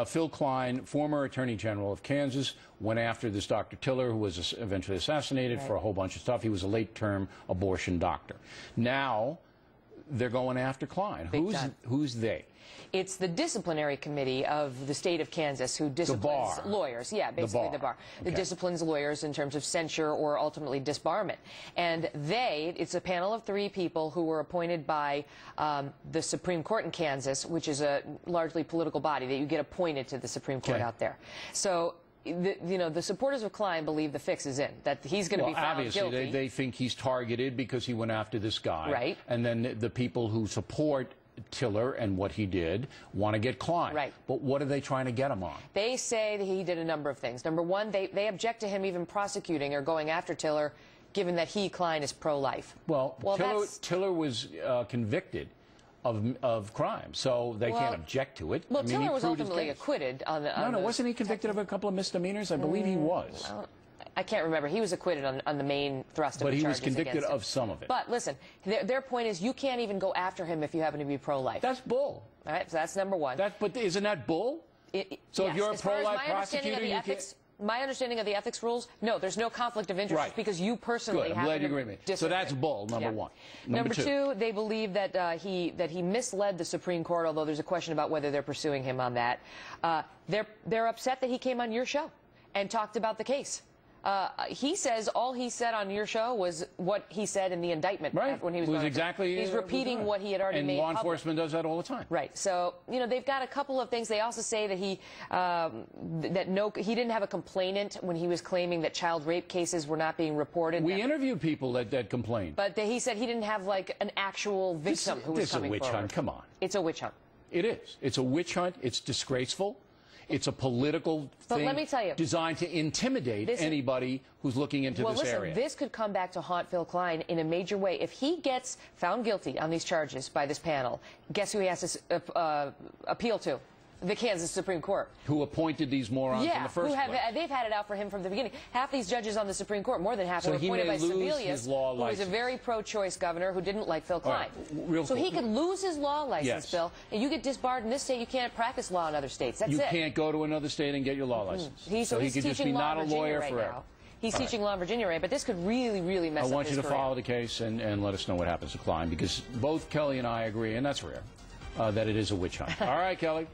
Phill Kline, former Attorney General of Kansas, went after this Dr. Tiller, who was eventually assassinated for a whole bunch of stuff. He was a late-term abortion doctor. Now they're going after Kline. Who's they? It's the disciplinary committee of the state of Kansas who disciplines lawyers. Yeah, basically the bar. That disciplines lawyers in terms of censure or ultimately disbarment. And it's a panel of 3 people who were appointed by the Supreme Court in Kansas, which is a largely political body that you get appointed to the Supreme Court out there. So the supporters of Kline believe the fix is in, that he's going to be found guilty. Obviously, they think he's targeted because he went after this guy. Right. And then the people who support Tiller and what he did want to get Kline. Right. But what are they trying to get him on? They say that he did a number of things. Number one, they object to him even prosecuting or going after Tiller, given that Kline, is pro-life. Well Tiller was convicted of crime, so they can't object to it. Well, Tiller was ultimately acquitted on the... No, wasn't he convicted of a couple of misdemeanors? I believe he was. I can't remember. He was acquitted on the main thrust of the charges. But he was convicted of some of it. But listen, their point is you can't even go after him if you happen to be pro-life. That's bull. All right, so that's number one. But isn't that bull? So if you're a pro-life prosecutor, you can't... My understanding of the ethics rules, no, there's no conflict of interest because you personally have to disagree. So that's bull, number one. Number two, they believe that he misled the Supreme Court, although there's a question about whether they're pursuing him on that. They're upset that he came on your show and talked about the case. He says all he said on your show was what he said in the indictment when he was he's repeating what he had already made public. And law enforcement does that all the time. Right. So, they've got a couple of things. They also say that he didn't have a complainant when he was claiming that child rape cases were not being reported. We interviewed people that complained. But he said he didn't have, like, an actual victim who was coming forward. It's a witch hunt. Come on. It's a witch hunt. It is. It's a witch hunt. It's disgraceful. It's a political thing let me tell you, designed to intimidate anybody who's looking into this area. This could come back to haunt Phill Kline in a major way. If he gets found guilty on these charges by this panel, guess who he has to appeal to? The Kansas Supreme Court. Who appointed these morons in the first place. They've had it out for him from the beginning. Half these judges on the Supreme Court, more than half, were appointed by Sebelius, who was a very pro-choice governor who didn't like Phill Kline. So he could lose his law license, Bill, and you get disbarred in this state. You can't practice law in other states. That's it. You can't go to another state and get your law license. So he could just be not a lawyer forever. He's teaching law in Virginia, right? But this could really, really mess up his career. I want you to follow the case and let us know what happens to Kline, because both Kelly and I agree, and that's rare, that it is a witch hunt. All right, Kelly.